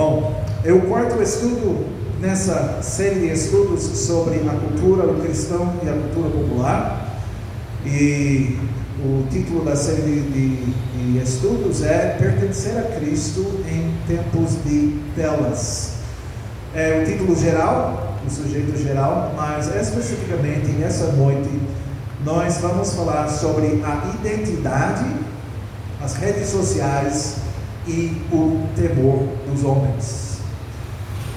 Bom, é o quarto estudo nessa série de estudos sobre a cultura do cristão e a cultura popular. E o título da série de estudos é Pertencer a Cristo em Tempos de Telas. É o título geral, o sujeito geral, mas especificamente nessa noite nós vamos falar sobre a identidade, as redes sociais e o temor dos homens.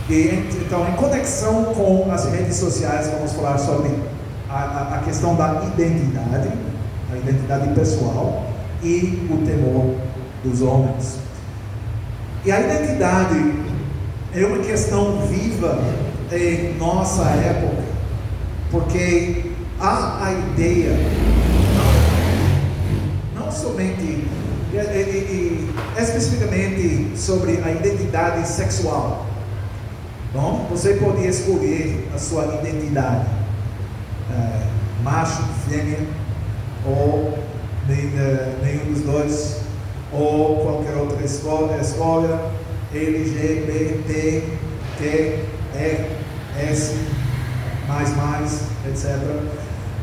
E então, em conexão com as redes sociais, vamos falar sobre a questão da identidade, a identidade pessoal e o temor dos homens. E a identidade é uma questão viva em nossa época, porque há a ideia, não somente, especificamente sobre a identidade sexual. Bom, você pode escolher a sua identidade, macho, fêmea, ou nenhum dos dois, ou qualquer outra escolha, LGBT, T, R, S, etc.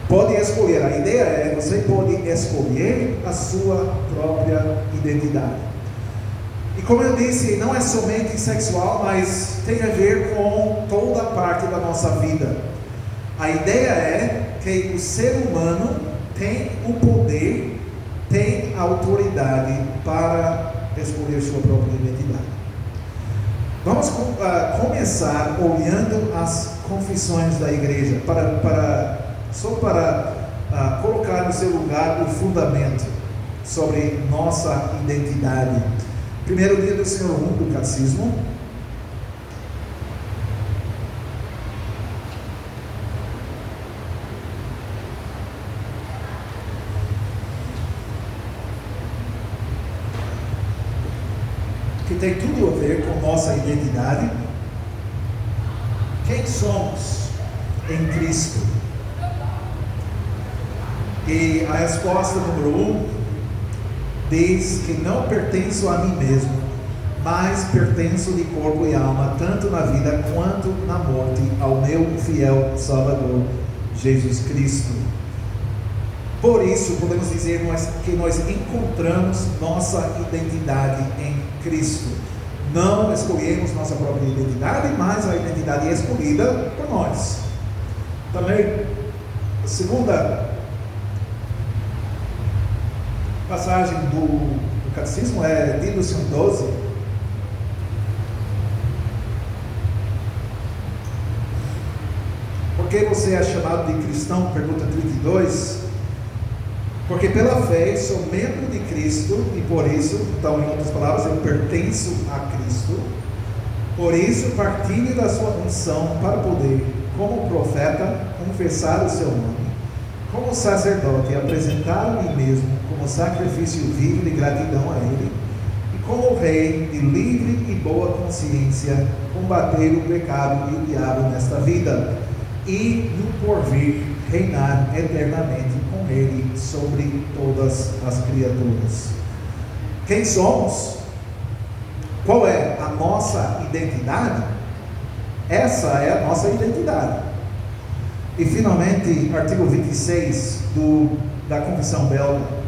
Pode escolher, a ideia é, você pode escolher a sua própria identidade. E como eu disse, não é somente sexual, mas tem a ver com toda parte da nossa vida. A ideia é que o ser humano tem o poder, tem a autoridade para escolher sua própria identidade. Vamos começar olhando as confissões da igreja, só para colocar no seu lugar o fundamento sobre nossa identidade. Primeiro dia do Senhor 1 do Catecismo. Que tem tudo a ver com nossa identidade. Quem somos em Cristo? E a resposta número 1 diz que não pertenço a mim mesmo, mas pertenço de corpo e alma, tanto na vida quanto na morte, ao meu fiel Salvador, Jesus Cristo. Por isso, podemos dizer que nós encontramos nossa identidade em Cristo. Não escolhemos nossa própria identidade, mas a identidade é escolhida por nós. Também, a segunda passagem do Catecismo é de Lúcio 12. Por que você é chamado de cristão? Pergunta 32. Porque pela fé sou membro de Cristo e por isso, então em outras palavras, eu pertenço a Cristo. Por isso partilho da sua unção para poder, como profeta, confessar o seu nome, como sacerdote, apresentar a mim mesmo como sacrifício vivo de gratidão a Ele, e como rei de livre e boa consciência, combater o pecado e o diabo nesta vida, e no porvir reinar eternamente com Ele sobre todas as criaturas. Quem somos? Qual é a nossa identidade? Essa é a nossa identidade. E finalmente, artigo 26 da Confissão Belga.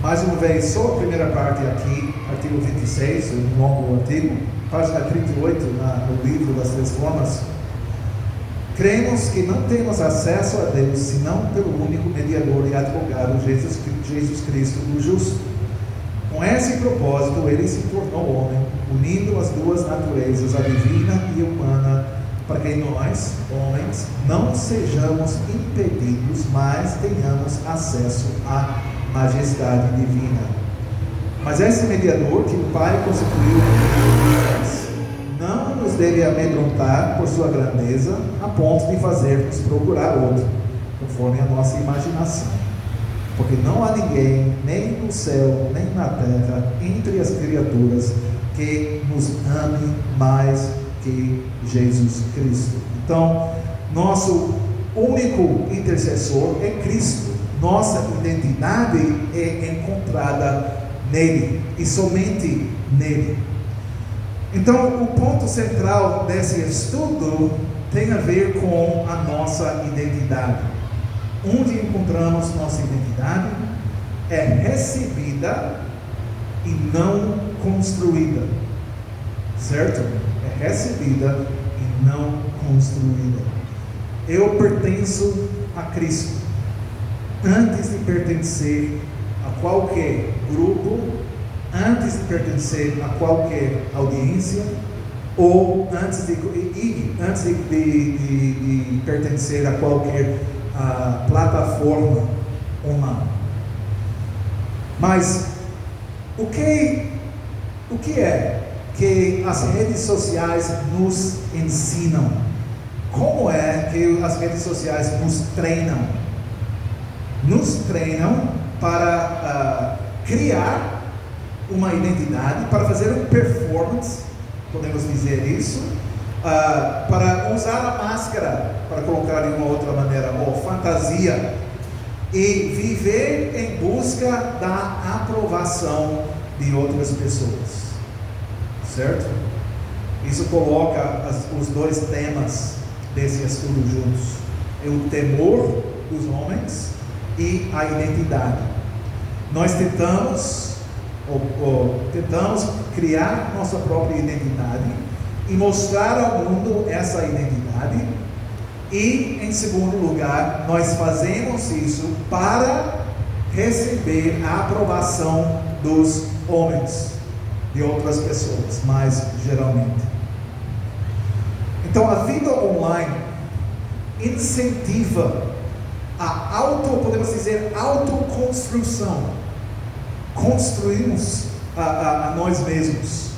Mais uma vez, só a primeira parte aqui, artigo 26, um longo artigo, página 38, no livro das Três Formas. Cremos que não temos acesso a Deus senão pelo único mediador e advogado, Jesus Cristo, o justo. Com esse propósito, Ele se tornou homem, unindo as duas naturezas, a divina e a humana, para que nós, homens, não sejamos impedidos, mas tenhamos acesso à majestade divina. Mas esse mediador que o Pai constituiu não nos deve amedrontar por sua grandeza, a ponto de fazer-nos procurar outro, conforme a nossa imaginação. Porque não há ninguém, nem no céu, nem na terra, entre as criaturas, que nos ame mais que Jesus Cristo. Então, nosso único intercessor é Cristo. Nossa identidade é encontrada nele e somente nele. Então, o ponto central desse estudo tem a ver com a nossa identidade. Onde encontramos nossa identidade é recebida e não construída, certo? É recebida e não construída. Eu pertenço a Cristo antes de pertencer a qualquer grupo, antes de pertencer a qualquer audiência, ou antes de pertencer a qualquer plataforma online. Mas o que é que as redes sociais nos ensinam? Como é que as redes sociais nos treinam? Nos treinam para criar uma identidade, para fazer um performance, podemos dizer isso, para usar a máscara, para colocar de uma outra maneira, ou fantasia, e viver em busca da aprovação de outras pessoas, certo? Isso coloca os dois temas desse estudo juntos: é o temor dos homens e a identidade. Nós tentamos criar nossa própria identidade e mostrar ao mundo essa identidade, e em segundo lugar, nós fazemos isso para receber a aprovação dos homens, de outras pessoas, mais geralmente. Então, a vida online incentiva a podemos dizer, autoconstrução. Construímos a nós mesmos.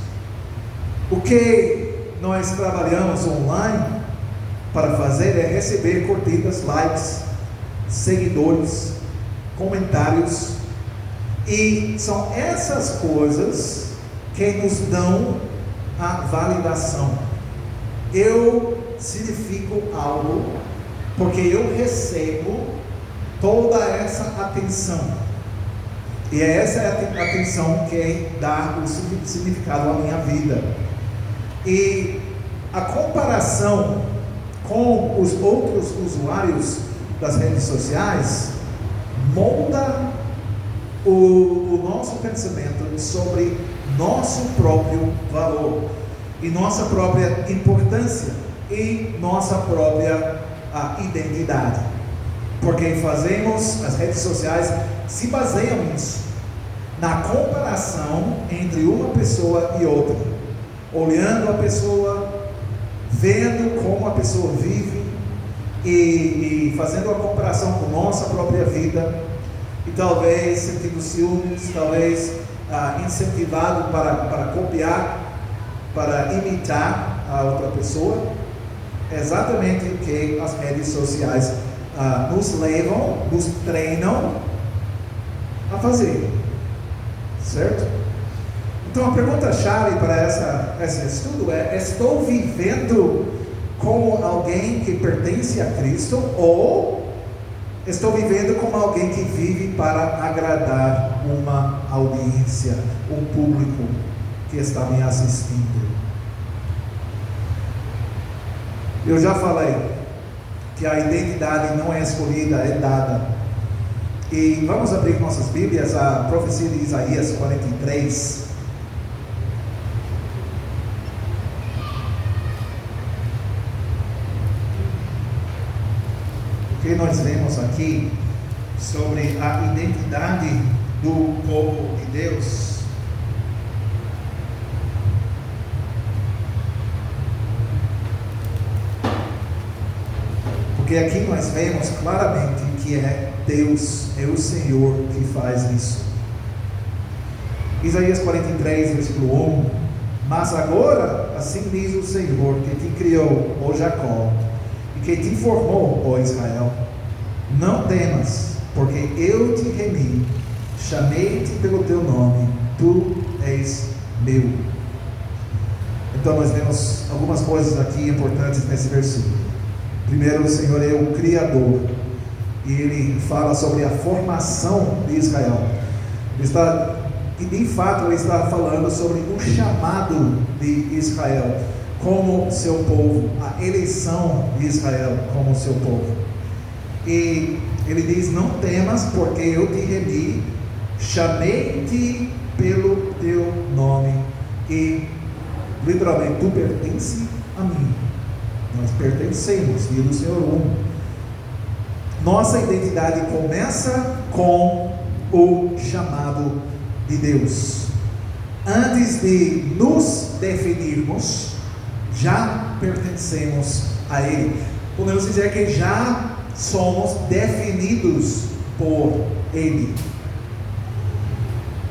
O que nós trabalhamos online para fazer é receber curtidas, likes, seguidores, comentários, e são essas coisas que nos dão a validação. Eu significo algo porque eu recebo toda essa atenção, e é essa atenção que dá o significado à minha vida. E a comparação com os outros usuários das redes sociais molda o nosso pensamento sobre nosso próprio valor e nossa própria importância e nossa própria identidade, porque as redes sociais se baseiam nisso, na comparação entre uma pessoa e outra, olhando a pessoa, vendo como a pessoa vive e fazendo a comparação com nossa própria vida, e talvez sentindo ciúmes, talvez incentivado para copiar, para imitar a outra pessoa. É exatamente o que as redes sociais nos levam, nos treinam a fazer, certo? Então a pergunta-chave para esse estudo é: estou vivendo como alguém que pertence a Cristo, ou estou vivendo como alguém que vive para agradar uma audiência, um público que está me assistindo? Eu já falei que a identidade não é escolhida, é dada. E vamos abrir nossas Bíblias a profecia de Isaías 43. O que nós vemos aqui sobre a identidade do povo de Deus. Porque aqui nós vemos claramente que é Deus, é o Senhor que faz isso. Isaías 43, versículo 1: Mas agora, assim diz o Senhor, que te criou, ó Jacó, e que te formou, ó Israel: não temas, porque eu te remi, chamei-te pelo teu nome, tu és meu. Então nós vemos algumas coisas aqui importantes nesse versículo. Primeiro, o Senhor é o Criador, e Ele fala sobre a formação de Israel. De fato, Ele está falando sobre o chamado de Israel como seu povo, a eleição de Israel como seu povo. E Ele diz: não temas, porque eu te remi, chamei-te pelo teu nome, e literalmente tu pertences a mim. Nós pertencemos, diz o Senhor 1. Nossa identidade começa com o chamado de Deus. Antes de nos definirmos, já pertencemos a Ele. Podemos dizer que já somos definidos por Ele.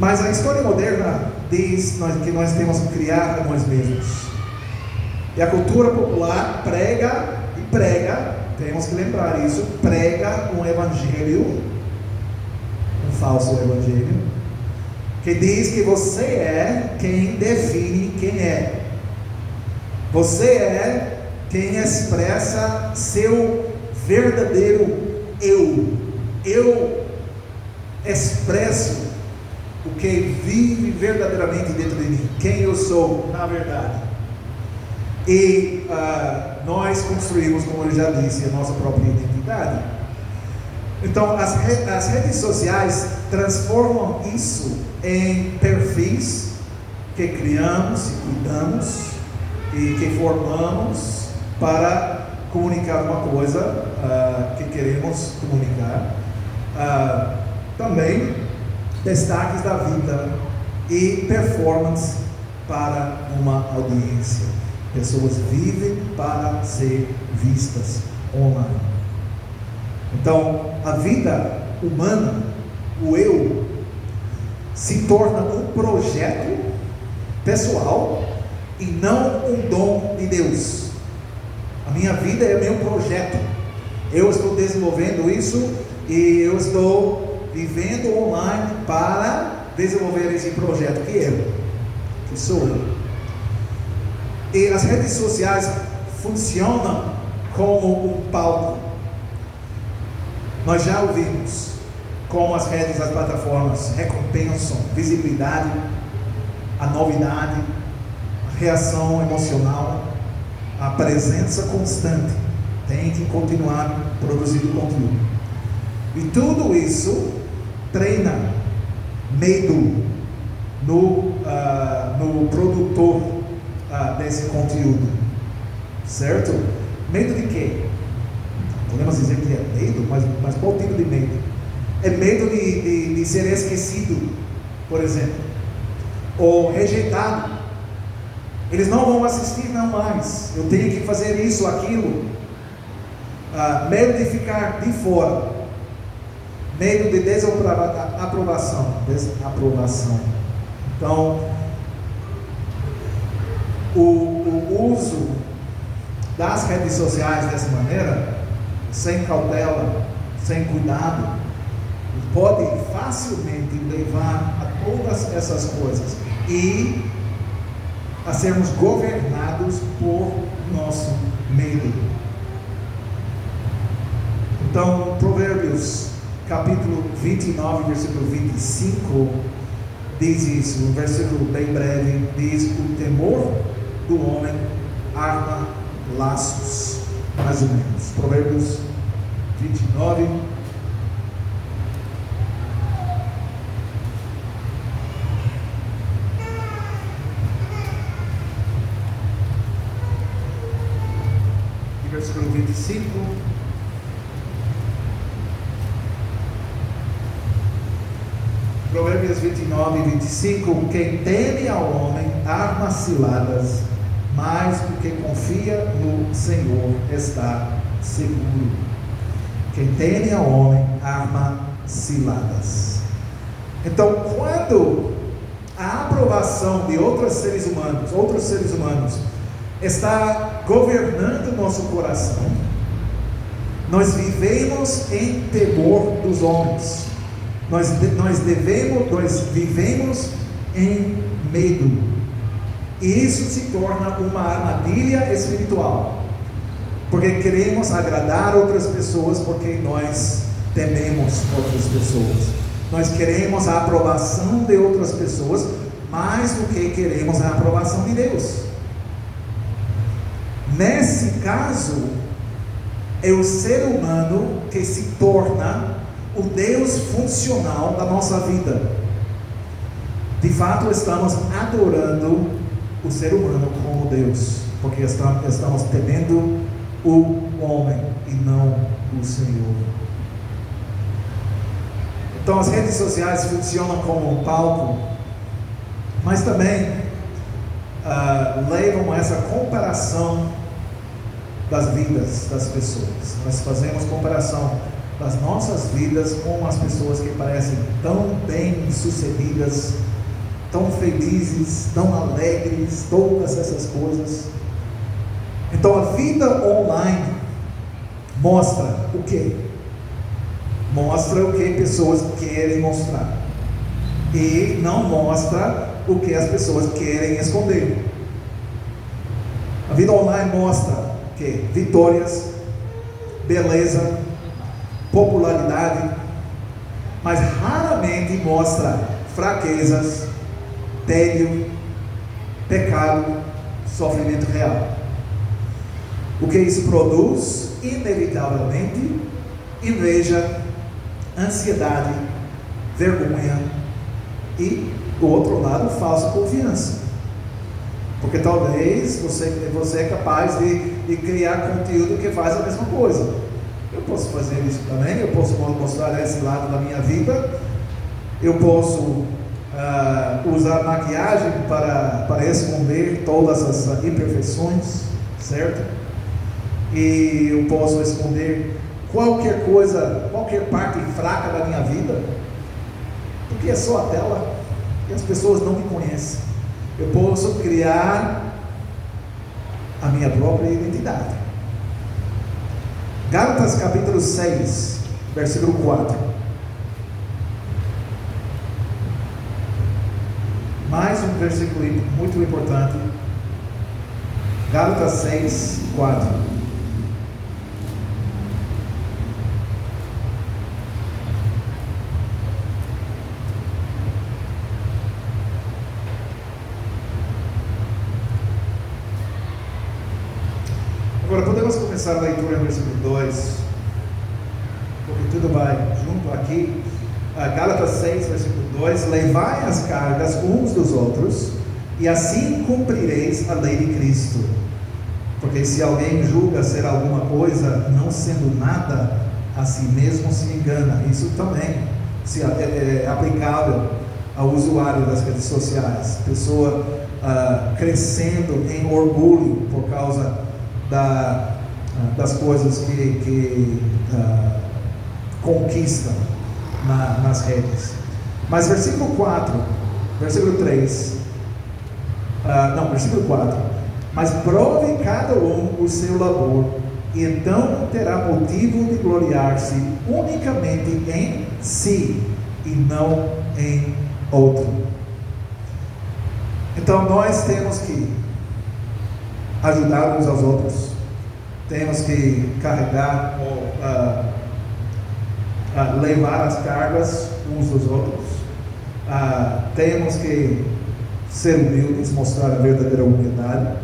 Mas a história moderna diz que nós temos que criar a nós mesmos. E a cultura popular prega, temos que lembrar isso, prega um evangelho, um falso evangelho, que diz que você é quem define quem é. Você é quem expressa seu verdadeiro eu. Eu expresso o que vive verdadeiramente dentro de mim, quem eu sou na verdade. E nós construímos, como eu já disse, a nossa própria identidade. Então as redes sociais transformam isso em perfis que criamos e cuidamos e que formamos para comunicar uma coisa que queremos comunicar. Também destaques da vida e performance para uma audiência. Pessoas vivem para ser vistas online. Então, a vida humana, o eu, se torna um projeto pessoal e não um dom de Deus. A minha vida é meu projeto. Eu estou desenvolvendo isso e eu estou vivendo online para desenvolver esse projeto que sou eu. E as redes sociais funcionam como um palco. Nós já ouvimos como as redes, as plataformas recompensam visibilidade, a novidade, a reação emocional, a presença constante. Tem que continuar produzindo conteúdo. E tudo isso treina medo no produtor desse conteúdo, certo? Medo de quê? Podemos dizer que é medo, mas qual tipo de medo? É medo de ser esquecido, por exemplo, ou rejeitado. Eles não vão assistir não mais, eu tenho que fazer isso, aquilo. Medo de ficar de fora, medo de desaprovação. Então, o uso das redes sociais dessa maneira, sem cautela, sem cuidado, pode facilmente levar a todas essas coisas e a sermos governados por nosso medo. Então, Provérbios capítulo 29, versículo 25 diz isso, um versículo bem breve, diz: o temor do homem arma laços, mais ou menos. Provérbios 29, versículo 25. Provérbios 29 e 25: quem teme ao homem arma ciladas, mas o que confia no Senhor está seguro. Quem teme ao homem arma ciladas. Então, quando a aprovação de outros seres humanos está governando nosso coração, nós vivemos em temor dos homens. Nós vivemos em medo. E isso se torna uma armadilha espiritual, porque queremos agradar outras pessoas, porque nós tememos outras pessoas. Nós queremos a aprovação de outras pessoas mais do que queremos a aprovação de Deus. Nesse caso, é o ser humano que se torna o Deus funcional da nossa vida. De fato, estamos adorando o ser humano como Deus, porque estamos temendo o homem e não o Senhor. Então as redes sociais funcionam como um palco, mas também levam a essa comparação das vidas das pessoas. Nós fazemos comparação das nossas vidas com as pessoas que parecem tão bem sucedidas, tão felizes, tão alegres, todas essas coisas. Então a vida online mostra o quê? Mostra o que pessoas querem mostrar, e não mostra o que as pessoas querem esconder. A vida online mostra que vitórias, beleza, popularidade, mas raramente mostra fraquezas, tédio, pecado, sofrimento real. O que isso produz? Inevitavelmente, inveja, ansiedade, vergonha e, do outro lado, falsa confiança. Porque talvez você é capaz de criar conteúdo que faz a mesma coisa. Eu posso fazer isso também, eu posso mostrar esse lado da minha vida, eu posso usar maquiagem para esconder todas as imperfeições, certo? E eu posso esconder qualquer coisa, qualquer parte fraca da minha vida, porque é só a tela e as pessoas não me conhecem. Eu posso criar a minha própria identidade. Gálatas capítulo 6, versículo 4. Mais um versículo muito importante. Gálatas 6, 4. Agora podemos começar a leitura no versículo 2, porque tudo vai junto aqui. Gálatas 6, versículo 2: levai as cargas uns dos outros, e assim cumprireis a lei de Cristo. Porque se alguém julga ser alguma coisa, não sendo nada, a si mesmo se engana. Isso também é aplicável ao usuário das redes sociais. Pessoa crescendo em orgulho por causa das coisas que conquistam nas redes. Mas versículo 3, versículo 4: mas prove cada um o seu labor, e então terá motivo de gloriar-se unicamente em si, e não em outro. Então nós temos que ajudar uns aos outros, temos que carregar levar as cargas uns dos outros, temos que ser humildes, mostrar a verdadeira humildade,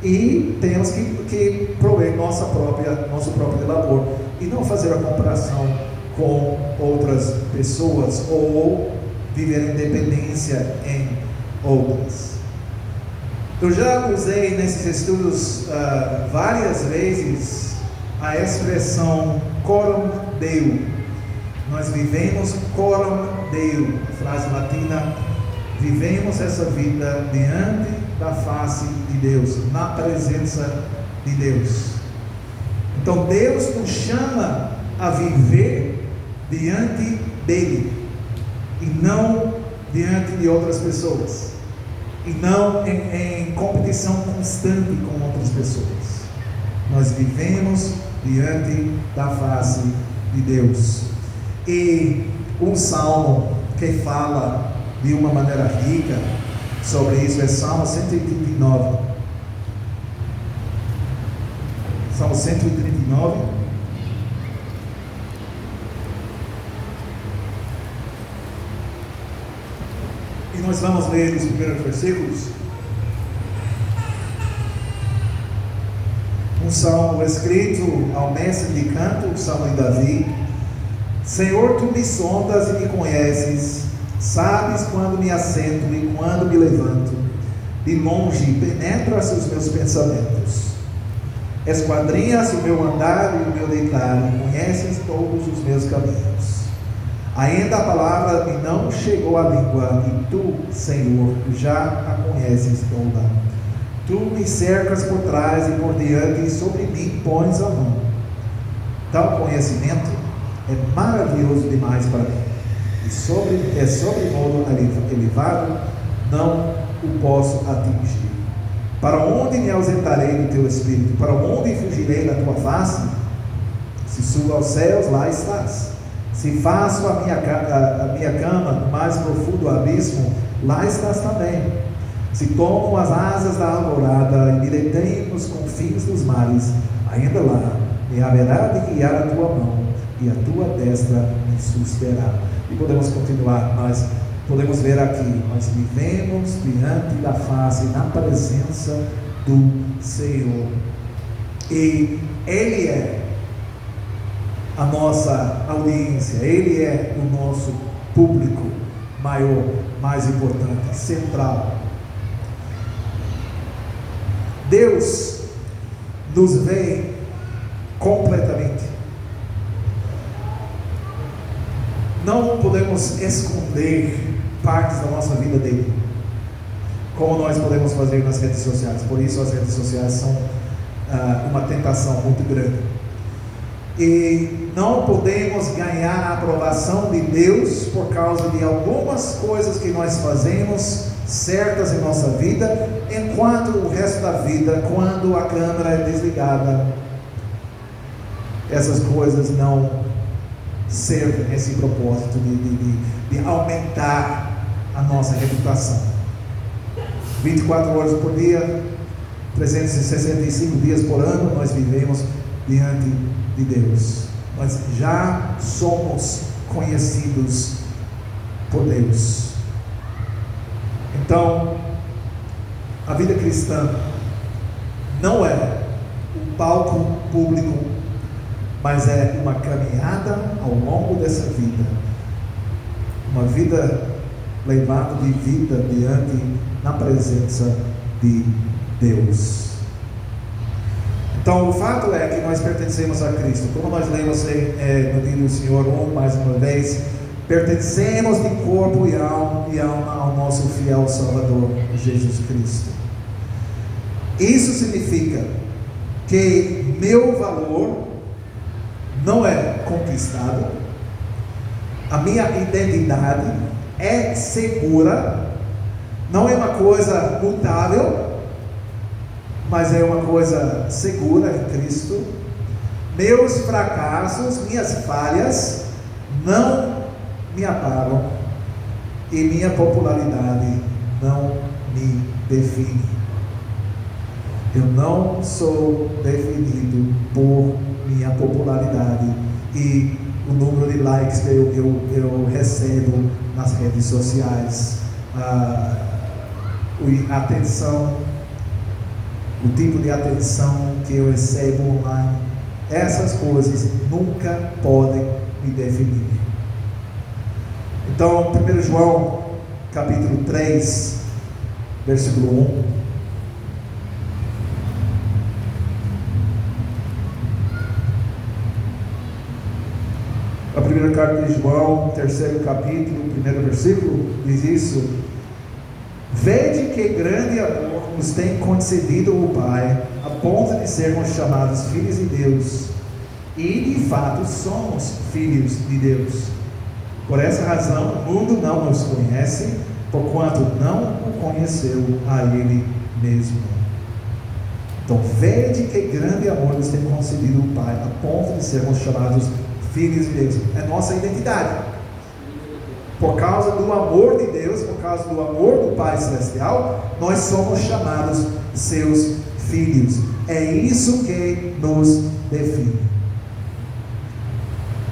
e temos que prover nosso próprio labor, e não fazer a comparação com outras pessoas, ou viver independência em outras. Eu já usei nesses estudos várias vezes a expressão coram Deo. Nós vivemos coram Deo, frase latina, vivemos essa vida diante da face de Deus, na presença de Deus. Então Deus nos chama a viver diante dele, e não diante de outras pessoas, e não em competição constante com outras pessoas. Nós vivemos diante da face de Deus. E um salmo que fala de uma maneira rica sobre isso é Salmo 139. Salmo 139. E nós vamos ler os primeiros versículos. Um salmo escrito ao mestre de canto, o salmo de Davi. Senhor, tu me sondas e me conheces, sabes quando me assento e quando me levanto. De longe penetras os meus pensamentos. Esquadrinhas o meu andar e o meu deitar, e conheces todos os meus caminhos. Ainda a palavra me não chegou à língua, e tu, Senhor, já a conheces toda. Tu me cercas por trás e por diante, e sobre mim pões a mão. Tal conhecimento é maravilhoso demais para mim, e é sobre modo elevado, não o posso atingir. Para onde me ausentarei do teu espírito? Para onde fugirei da tua face? Se subo aos céus, lá estás. Se faço a minha cama no mais profundo abismo, lá estás também. Se tomo as asas da alvorada e me detenho nos confins dos mares, ainda lá me haverá de guiar a tua mão, e a tua destra me susterá. E podemos continuar, mas podemos ver aqui, nós vivemos diante da face, na presença do Senhor, e Ele é a nossa audiência, Ele é o nosso público maior, mais importante, central. Deus nos vê completamente. Não podemos esconder partes da nossa vida dele, como nós podemos fazer nas redes sociais. Por isso as redes sociais são uma tentação muito grande. E não podemos ganhar a aprovação de Deus por causa de algumas coisas que nós fazemos certas em nossa vida, enquanto o resto da vida, quando a câmera é desligada, essas coisas não servem esse propósito de aumentar a nossa reputação. 24 horas por dia, 365 dias por ano, nós vivemos diante de Deus. Nós já somos conhecidos por Deus. Então, a vida cristã não é um palco público, mas é uma caminhada ao longo dessa vida, uma vida levada de vida diante, na presença de Deus. Então, o fato é que nós pertencemos a Cristo. Como nós lemos no dia do Senhor, mais uma vez, pertencemos de corpo e alma ao nosso fiel Salvador, Jesus Cristo. Isso significa que meu valor não é conquistado, a minha identidade é segura, não é uma coisa mutável, mas é uma coisa segura em Cristo. Meus fracassos, minhas falhas não me abalam, e minha popularidade não me define. Eu não sou definido por minha popularidade e o número de likes que eu recebo nas redes sociais, a atenção, o tipo de atenção que eu recebo online. Essas coisas nunca podem me definir. Então, 1 João capítulo 3, versículo 1. A primeira carta de João, terceiro capítulo, primeiro versículo, diz isso: vede que grande amor nos tem concedido o Pai, a ponto de sermos chamados filhos de Deus, e de fato somos filhos de Deus. Por essa razão o mundo não nos conhece, porquanto não o conheceu a Ele mesmo. Então, vede que grande amor nos tem concedido o Pai, a ponto de sermos chamados filhos de Deus. É nossa identidade. por causa do amor de Deus, por causa do amor do Pai Celestial, nós somos chamados seus filhos. É isso que nos define.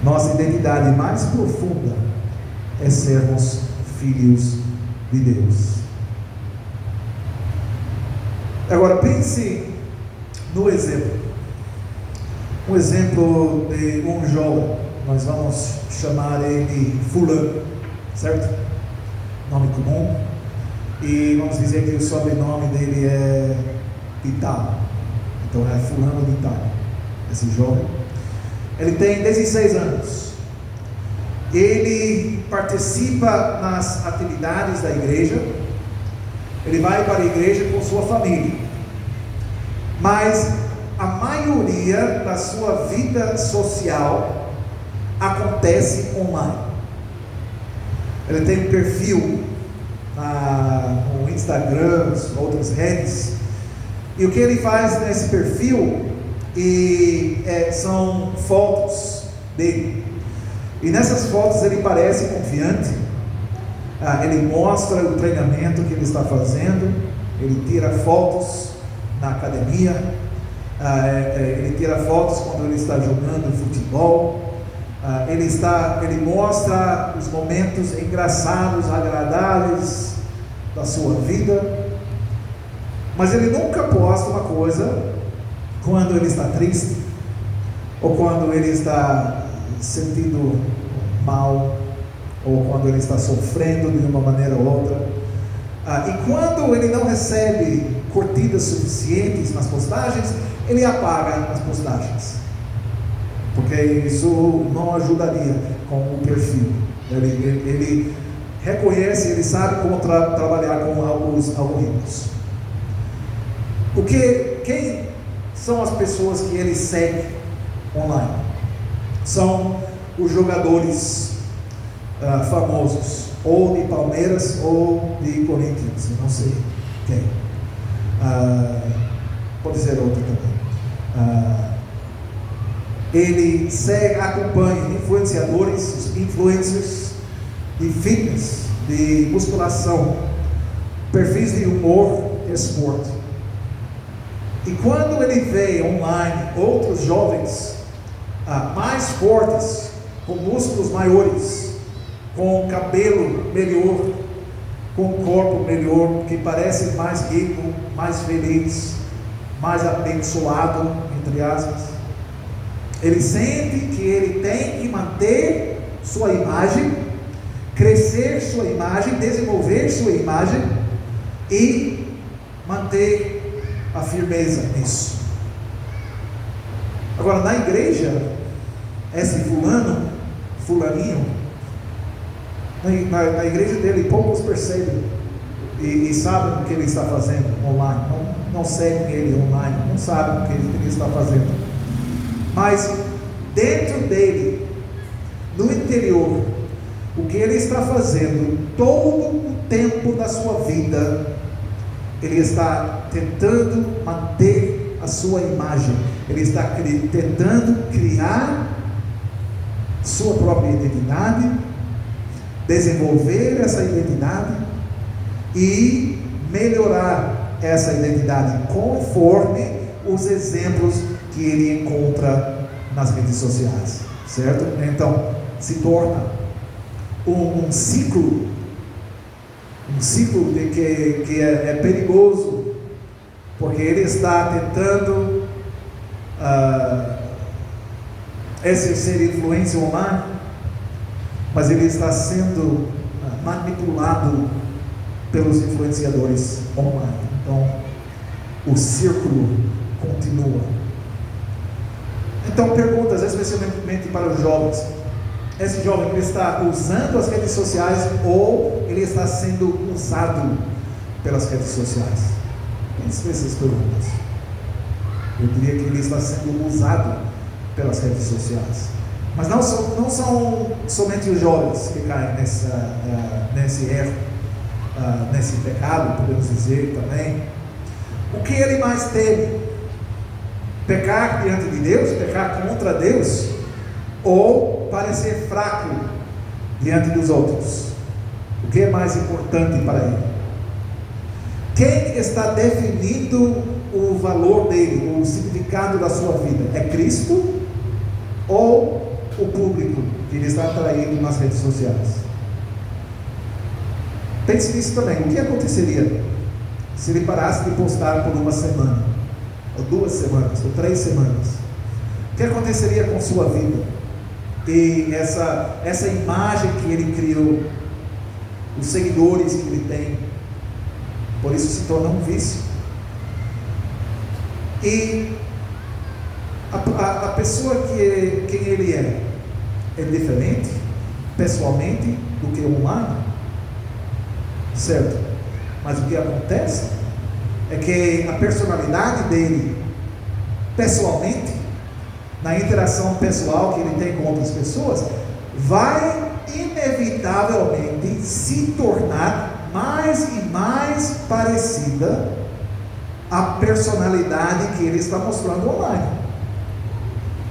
Nossa identidade mais profunda é sermos filhos de Deus. Agora pense no exemplo. Um exemplo de um jovem. Nós vamos chamar ele Fulano, certo? Nome comum. E vamos dizer que o sobrenome dele é Italo. Então é Fulano de Italo. Esse jovem. Ele tem 16 anos. Ele participa nas atividades da igreja. Ele vai para a igreja com sua família. Mas a maioria da sua vida social acontece online. Ele tem um perfil no Instagram, outras redes. E o que ele faz nesse perfil são fotos dele. E nessas fotos ele parece confiante. Ele mostra o treinamento que ele está fazendo. Ele tira fotos na academia. Ele tira fotos quando ele está jogando futebol. Ele mostra os momentos engraçados, agradáveis da sua vida. Mas ele nunca posta uma coisa quando ele está triste, ou quando ele está sentindo mal, ou quando ele está sofrendo de uma maneira ou outra. E quando ele não recebe curtidas suficientes nas postagens, ele apaga as postagens, porque isso não ajudaria com o perfil. Ele reconhece, ele sabe como trabalhar com alguns algoritmos. Quem são as pessoas que ele segue online? São os jogadores famosos, ou de Palmeiras ou de Corinthians, eu não sei quem. Pode ser outro também. Ele acompanha influenciadores, influencers de fitness, de musculação, perfis de humor e esporte. E quando ele vê online outros jovens mais fortes, com músculos maiores, com cabelo melhor, com corpo melhor, que parece mais rico, mais feliz, mais abençoado, entre aspas, ele sente que ele tem que manter sua imagem, crescer sua imagem, desenvolver sua imagem e manter a firmeza nisso. Agora, na igreja, esse fulaninho, na igreja dele, poucos percebem e sabem o que ele está fazendo online. Não seguem ele online, não sabem o que ele está fazendo. Mas dentro dele, no interior, o que ele está fazendo todo o tempo da sua vida, ele está tentando manter a sua imagem, ele está tentando criar sua própria identidade, desenvolver essa identidade e melhorar essa identidade conforme os exemplos que ele encontra nas redes sociais, certo? Então, se torna um ciclo de que é perigoso, porque ele está tentando exercer influência online, mas ele está sendo manipulado pelos influenciadores online. Então, o círculo continua. Então, perguntas especialmente para os jovens: esse jovem, ele está usando as redes sociais ou ele está sendo usado pelas redes sociais? Pense nessas perguntas. Eu diria que ele está sendo usado pelas redes sociais. Mas não são somente os jovens que caem nesse erro, nesse pecado, podemos dizer também. O que ele mais teme? Pecar diante de Deus, pecar contra Deus, ou parecer fraco diante dos outros? O que é mais importante para ele? Quem está definindo o valor dele, o significado da sua vida? É Cristo ou o público que ele está atraindo nas redes sociais? Pense nisso também. O que aconteceria se ele parasse de postar por uma semana, ou 2 semanas, ou 3 semanas? O que aconteceria com sua vida? E essa imagem que ele criou, os seguidores que ele tem, por isso se torna um vício. E a pessoa quem ele é diferente pessoalmente do que o online, certo? Mas o que acontece é que a personalidade dele, pessoalmente, na interação pessoal que ele tem com outras pessoas, vai inevitavelmente se tornar mais e mais parecida à personalidade que ele está mostrando online.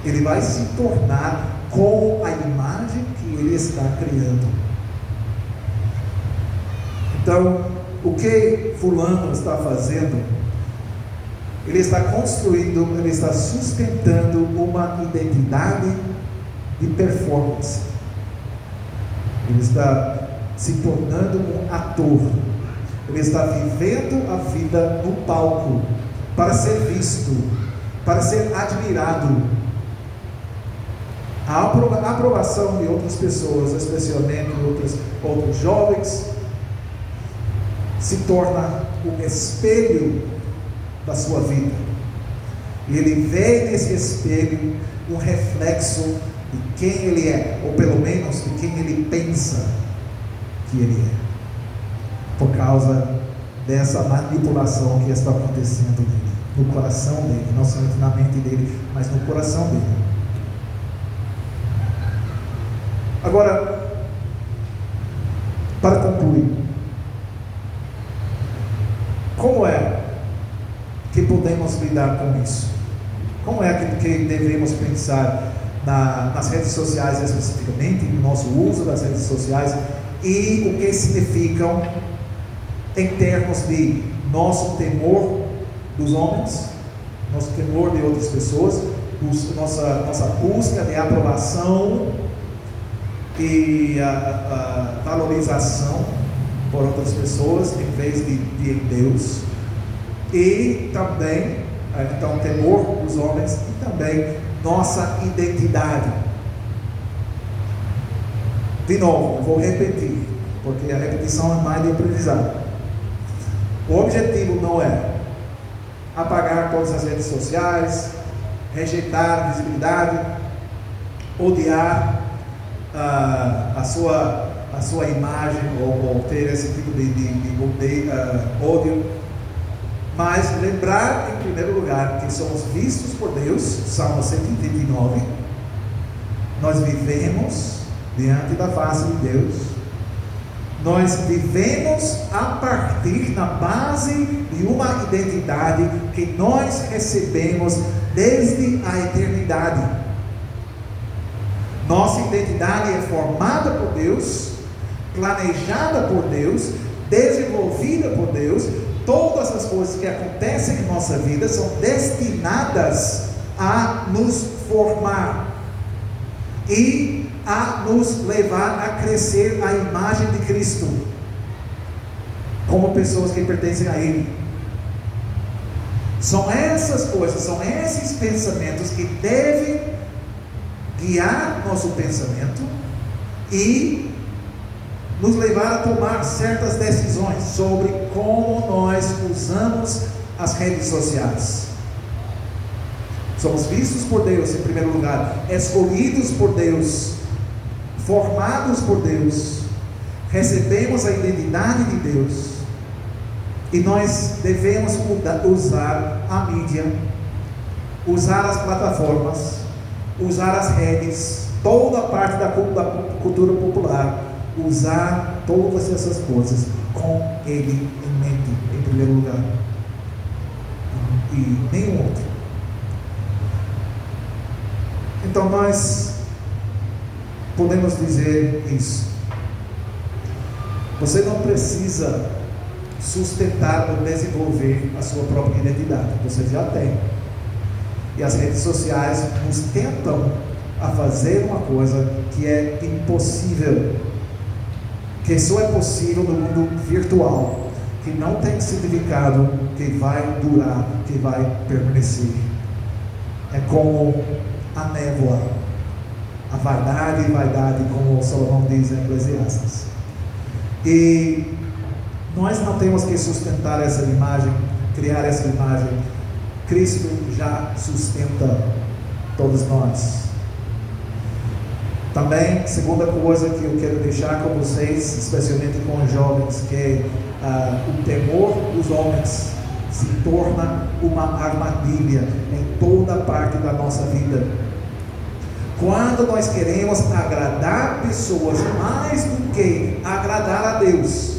Ele vai se tornar com a imagem que ele está criando. Então, o que fulano está fazendo? Ele está construindo, ele está sustentando uma identidade de performance. Ele está se tornando um ator. Ele está vivendo a vida no palco para ser visto, para ser admirado. A aprovação de outras pessoas, especialmente outros jovens, se torna o espelho da sua vida. E ele vê nesse espelho um reflexo de quem ele é, ou pelo menos de quem ele pensa que ele é, por causa dessa manipulação que está acontecendo nele, no coração dele, não somente na mente dele, mas no coração dele. Agora, para concluir, como é que podemos lidar com isso? Como é que devemos pensar nas redes sociais especificamente, no nosso uso das redes sociais, e o que significam em termos de nosso temor dos homens, nosso temor de outras pessoas, nossa busca de aprovação e a valorização por outras pessoas em vez de Deus, e também então temor dos homens e também nossa identidade. De novo, vou repetir, porque a repetição é mais de aprendizado. O objetivo não é apagar todas as redes sociais, rejeitar a visibilidade, odiar a sua imagem, ou ter esse tipo de ódio, mas lembrar em primeiro lugar que somos vistos por Deus. Salmo 129, nós vivemos diante da face de Deus, nós vivemos a partir na base de uma identidade que nós recebemos desde a eternidade. Nossa identidade é formada por Deus, planejada por Deus, desenvolvida por Deus. Todas as coisas que acontecem em nossa vida são destinadas a nos formar e a nos levar a crescer à imagem de Cristo, como pessoas que pertencem a Ele. São essas coisas, são esses pensamentos que devem guiar nosso pensamento e nos levar a tomar certas decisões sobre como nós usamos as redes sociais. Somos vistos por Deus em primeiro lugar, escolhidos por Deus, formados por Deus, recebemos a identidade de Deus, e nós devemos usar a mídia, usar as plataformas, usar as redes, toda a parte da cultura popular, usar todas essas coisas com Ele em mente, em primeiro lugar, e nenhum outro. Então nós podemos dizer isso. Você não precisa sustentar ou desenvolver a sua própria identidade, você já tem. E as redes sociais nos tentam a fazer uma coisa que é impossível, que só é possível no mundo virtual, que não tem significado, que vai durar, que vai permanecer. É como a névoa, a vaidade, como Salomão diz em Eclesiastes. E nós não temos que sustentar essa imagem, criar essa imagem. Cristo já sustenta todos nós. Também, segunda coisa que eu quero deixar com vocês, especialmente com os jovens, que é o temor dos homens se torna uma armadilha em toda parte da nossa vida. Quando nós queremos agradar pessoas mais do que agradar a Deus,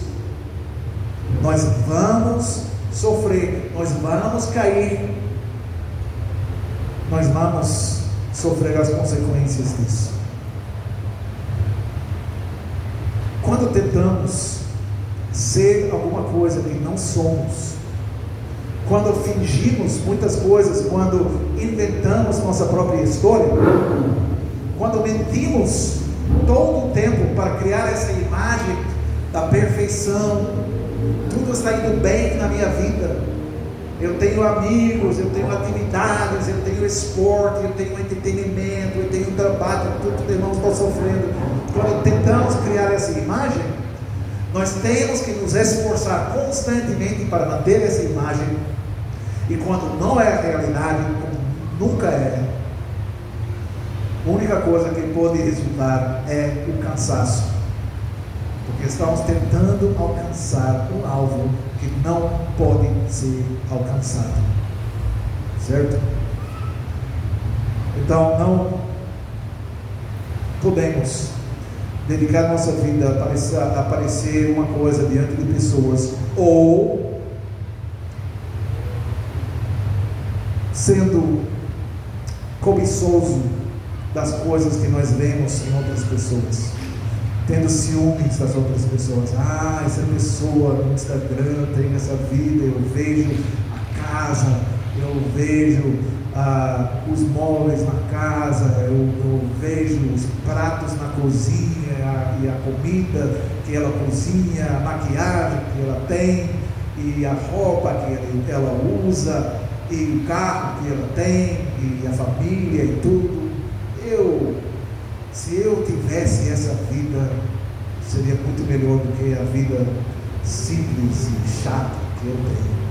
nós vamos sofrer, nós vamos cair, nós vamos sofrer as consequências disso. Quando tentamos ser alguma coisa que não somos, quando fingimos muitas coisas, quando inventamos nossa própria história, quando mentimos todo o tempo para criar essa imagem da perfeição, tudo está indo bem na minha vida, eu tenho amigos, eu tenho atividades, eu tenho esporte, eu tenho entretenimento, eu tenho trabalho, tudo irmãos estão sofrendo. Quando tentamos criar essa imagem, nós temos que nos esforçar constantemente para manter essa imagem, e quando não é a realidade, nunca é, a única coisa que pode resultar é o cansaço, porque estamos tentando alcançar um alvo que não pode ser alcançado, certo? Então não podemos dedicar nossa vida a parecer uma coisa diante de pessoas, ou sendo cobiçoso das coisas que nós vemos em outras pessoas, tendo ciúmes das outras pessoas. Essa pessoa no Instagram tem essa vida, eu vejo a casa, eu vejo os móveis na casa, eu vejo os pratos na cozinha, e a comida que ela cozinha, a maquiagem que ela tem, e a roupa que ela usa, e o carro que ela tem, e a família e tudo. Se eu tivesse essa vida, seria muito melhor do que a vida simples e chata que eu tenho.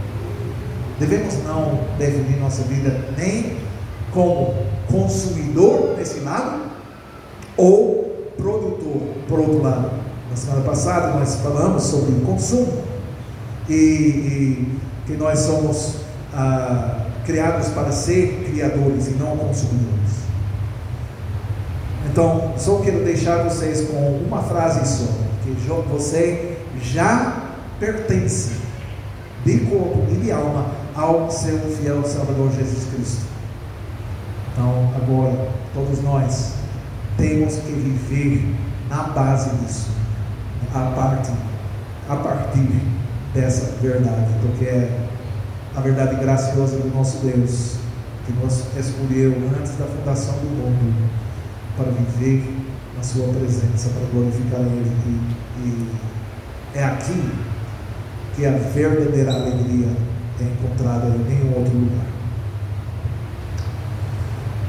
Devemos não definir nossa vida nem como consumidor desse lado, ou produtor, por outro lado. Na semana passada nós falamos sobre consumo, e que nós somos criados para ser criadores e não consumidores. Então, só quero deixar vocês com uma frase só, que você já pertence de corpo e de alma ao seu fiel Salvador Jesus Cristo. Então, agora, todos nós temos que viver na base disso, a partir dessa verdade, porque é a verdade graciosa do nosso Deus, que nos escolheu antes da fundação do mundo, para viver na sua presença, para glorificar Ele, e é aqui que a verdadeira alegria é encontrada em nenhum outro lugar.